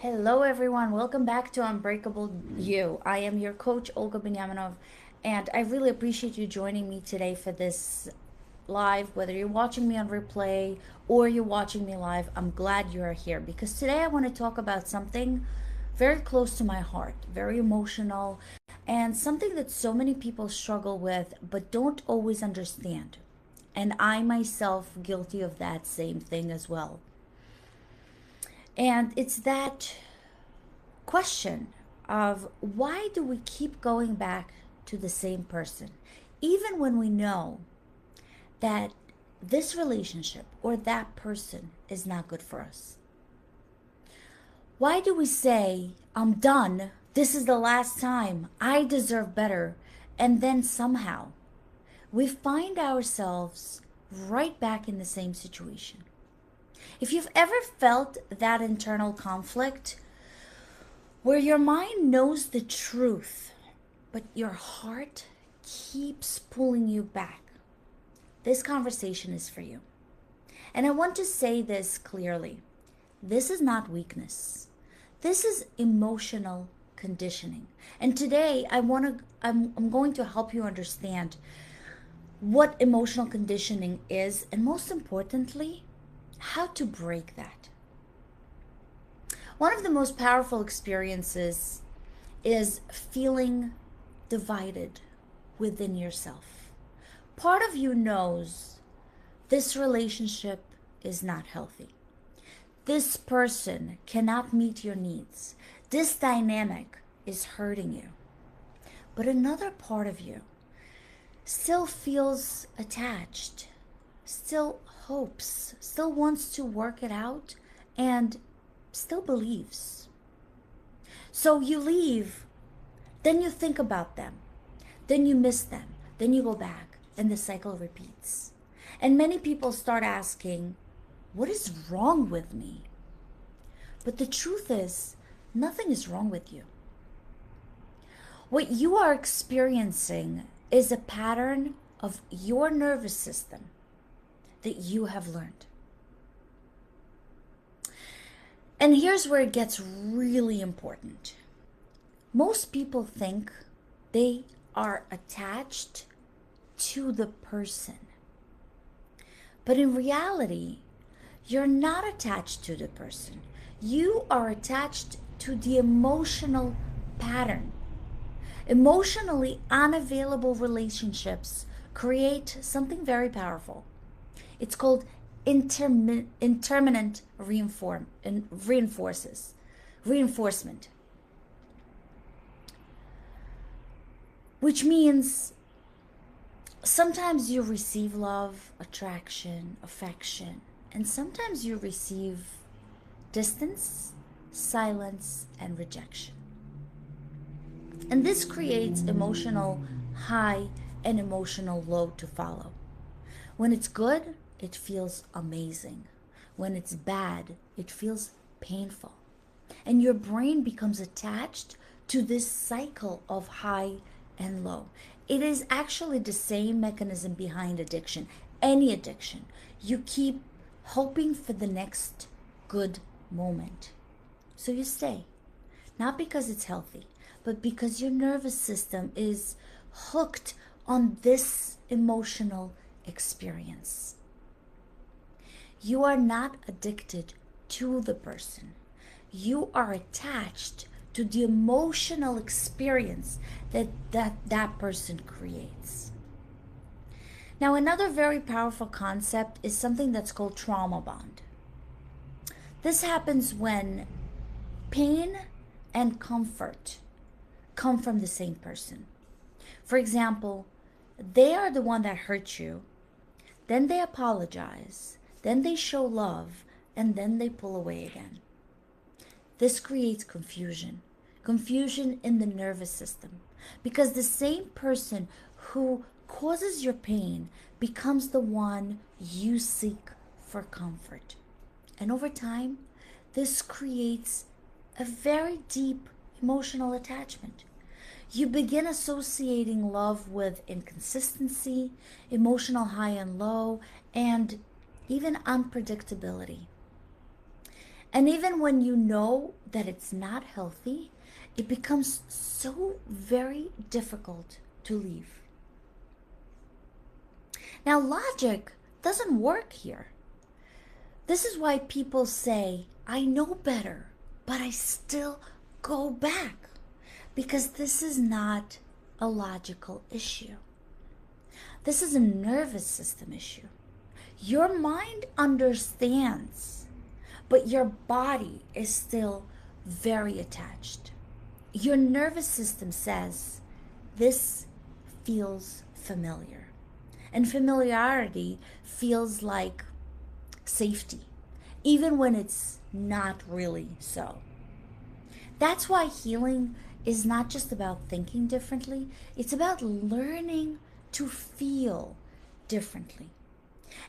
Hello, everyone. Welcome back to Unbreakable You. I am your coach, Olga, and I really appreciate you joining me today for this live. Whether you're watching me on replay or you're watching me live, I'm glad you are here because today I want to talk about something very close to my heart, very emotional, and something that so many people struggle with but don't always understand. And I myself guilty of that same thing as well. And it's that question of why do we keep going back to the same person, even when we know that this relationship or that person is not good for us? Why do we say, I'm done, this is the last time, I deserve better, and then somehow we find ourselves right back in the same situation? If you've ever felt that internal conflict, where your mind knows the truth, but your heart keeps pulling you back, this conversation is for you. And I want to say this clearly. This is not weakness. This is emotional conditioning. And today I'm going to help you understand what emotional conditioning is, and most importantly, how to break that. One of the most powerful experiences is feeling divided within yourself. Part of you knows this relationship is not healthy. This person cannot meet your needs. This dynamic is hurting you. But another part of you still feels attached, still hopes, still wants to work it out, and still believes. So you leave, then you think about them, then you miss them, then you go back, and the cycle repeats. And many people start asking, what is wrong with me? But the truth is, nothing is wrong with you. What you are experiencing is a pattern of your nervous system that you have learned. And here's where it gets really important. Most people think they are attached to the person. But in reality, you're not attached to the person. You are attached to the emotional pattern. Emotionally unavailable relationships create something very powerful. It's called intermittent reinforcement, which means sometimes you receive love, attraction, affection, and sometimes you receive distance, silence, and rejection. And this creates emotional high and emotional low to follow. When it's good, it feels amazing. When it's bad, it feels painful. And your brain becomes attached to this cycle of high and low. It is actually the same mechanism behind addiction. Any addiction. You keep hoping for the next good moment. So you stay. Not because it's healthy, but because your nervous system is hooked on this emotional experience. You are not addicted to the person. You are attached to the emotional experience that person creates. Now, another very powerful concept is something that's called trauma bond. This happens when pain and comfort come from the same person. For example, they are the one that hurt you, then they apologize, then they show love, and then they pull away again. This creates confusion in the nervous system, because the same person who causes your pain becomes the one you seek for comfort. And over time, this creates a very deep emotional attachment. You begin associating love with inconsistency, emotional high and low, and even unpredictability. And even when you know that it's not healthy, it becomes so very difficult to leave. Now, logic doesn't work here. This is why people say, I know better, but I still go back. Because this is not a logical issue. This is a nervous system issue. Your mind understands, but your body is still very attached. Your nervous system says, this feels familiar. And familiarity feels like safety, even when it's not really so. That's why healing is not just about thinking differently, it's about learning to feel differently.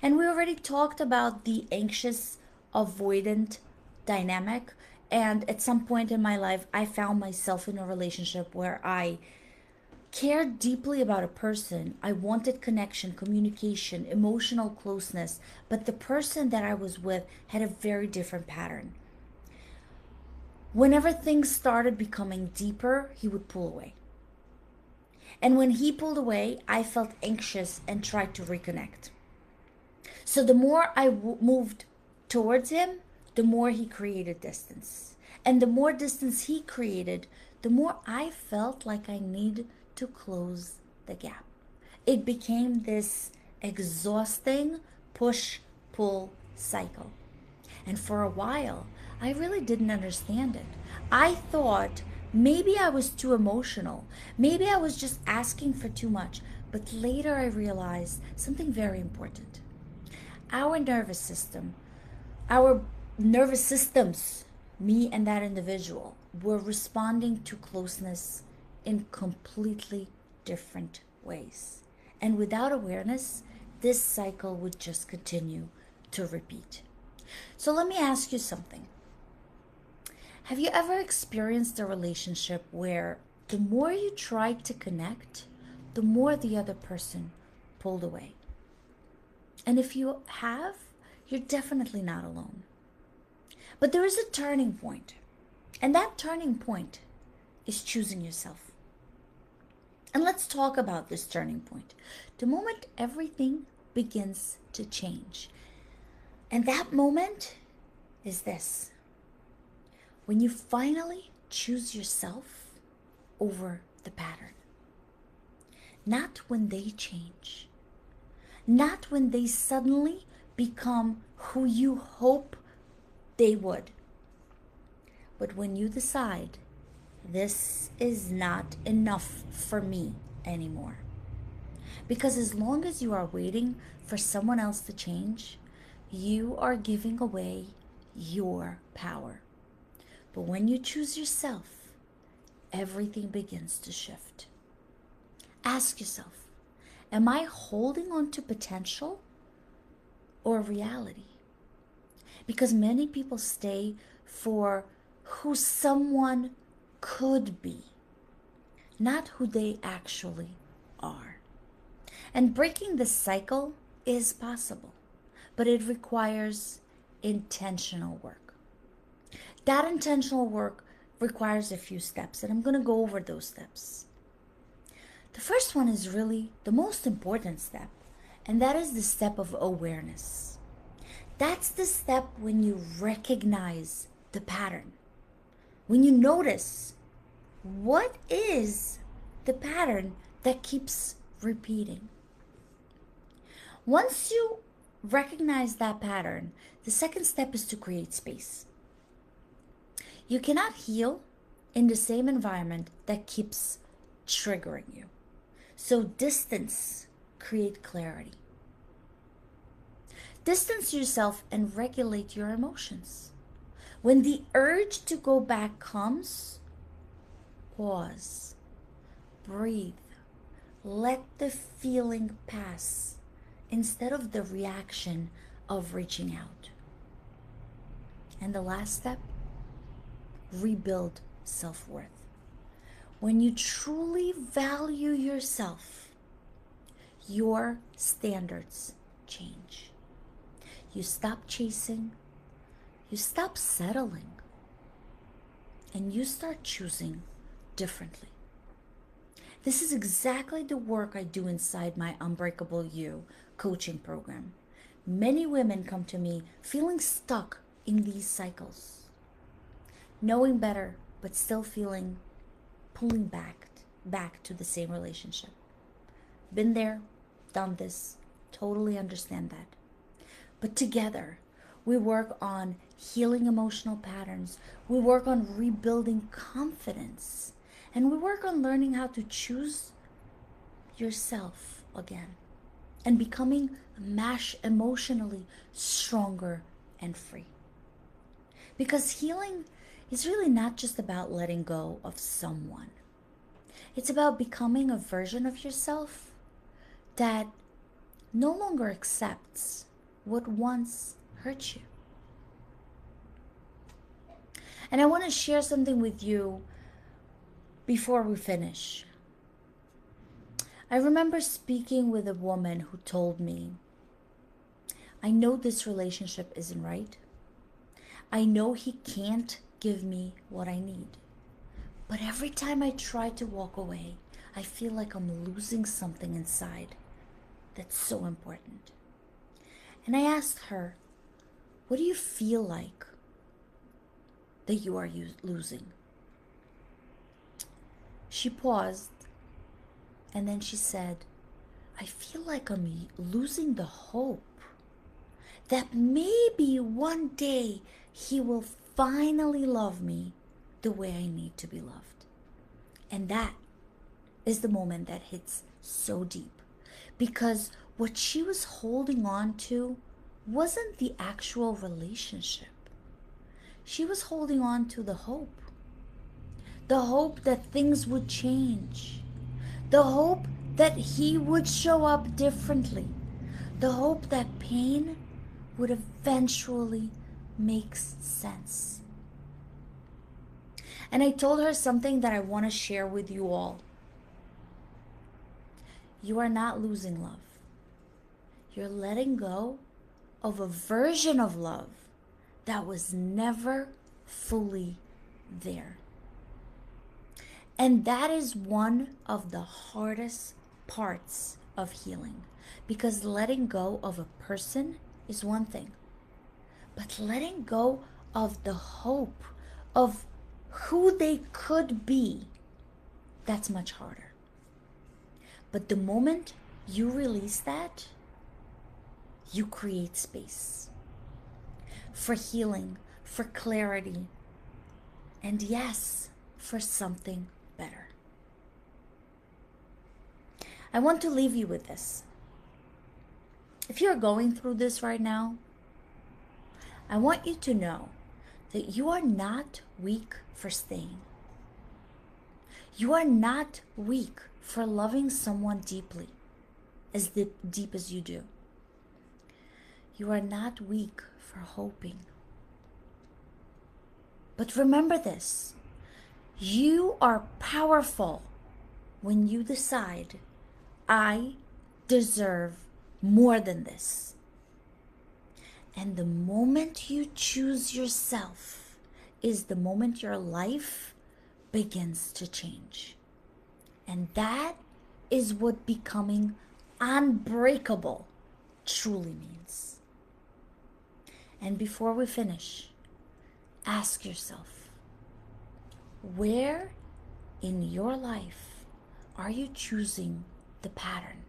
And we already talked about the anxious avoidant dynamic. And at some point in my life, I found myself in a relationship where I cared deeply about a person. I wanted connection, communication, emotional closeness, but the person that I was with had a very different pattern. Whenever things started becoming deeper, he would pull away. And when he pulled away, I felt anxious and tried to reconnect. So the more I moved towards him, the more he created distance. And the more distance he created, the more I felt like I needed to close the gap. It became this exhausting push-pull cycle. And for a while, I really didn't understand it. I thought maybe I was too emotional. Maybe I was just asking for too much. But later I realized something very important. Our nervous system, our nervous systems, me and that individual, were responding to closeness in completely different ways. And without awareness, this cycle would just continue to repeat. So let me ask you something. Have you ever experienced a relationship where the more you tried to connect, the more the other person pulled away? And if you have, you're definitely not alone. But there is a turning point. And that turning point is choosing yourself. And let's talk about this turning point. The moment everything begins to change. And that moment is this. When you finally choose yourself over the pattern. Not when they change. Not when they suddenly become who you hope they would. But when you decide, this is not enough for me anymore. Because as long as you are waiting for someone else to change, you are giving away your power. But when you choose yourself, everything begins to shift. Ask yourself, am I holding on to potential or reality? Because many people stay for who someone could be, not who they actually are. And breaking this cycle is possible, but it requires intentional work. That intentional work requires a few steps, and I'm going to go over those steps. The first one is really the most important step, and that is the step of awareness. That's the step when you recognize the pattern. When you notice what is the pattern that keeps repeating. Once you recognize that pattern, the second step is to create space. You cannot heal in the same environment that keeps triggering you. So distance create clarity. Distance yourself and regulate your emotions. When the urge to go back comes, pause, breathe, let the feeling pass instead of the reaction of reaching out. And the last step, rebuild self-worth. When you truly value yourself, your standards change. You stop chasing, you stop settling, and you start choosing differently. This is exactly the work I do inside my Unbreakable You coaching program. Many women come to me feeling stuck in these cycles, knowing better, but still feeling pulling back to the same relationship. Been there, done this, totally understand that. But together, we work on healing emotional patterns, we work on rebuilding confidence, and we work on learning how to choose yourself again and becoming emotionally stronger and free. Because healing is really not just about letting go of someone, it's about becoming a version of yourself that no longer accepts what once hurt you. And I want to share something with you before we finish. I remember speaking with a woman who told me, I know this relationship isn't right. I know he can't give me what I need. But every time I try to walk away, I feel like I'm losing something inside that's so important. And I asked her, what do you feel like that you are losing? She paused and then she said, I feel like I'm losing the hope that maybe one day he will finally love me the way I need to be loved. And that is the moment that hits so deep, because what she was holding on to wasn't the actual relationship. She was holding on to the hope that things would change, the hope that he would show up differently, the hope that pain would eventually make sense. And I told her something that I want to share with you all. You are not losing love. You're letting go of a version of love that was never fully there. And that is one of the hardest parts of healing, because letting go of a person is one thing, but letting go of the hope of who they could be, that's much harder. But the moment you release that, you create space for healing, for clarity, and yes, for something better. I want to leave you with this. If you're going through this right now, I want you to know that you are not weak for staying. You are not weak for loving someone deeply, as deep as you do. You are not weak for hoping. But remember this, you are powerful when you decide, I deserve more than this. And the moment you choose yourself is the moment your life begins to change. And that is what becoming unbreakable truly means. And before we finish, ask yourself, where in your life are you choosing the pattern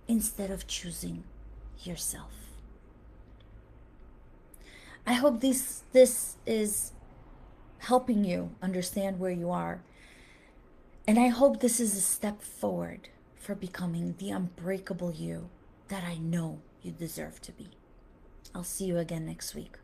instead of choosing yourself? I hope this is helping you understand where you are. And I hope this is a step forward for becoming the unbreakable you that I know you deserve to be. I'll see you again next week.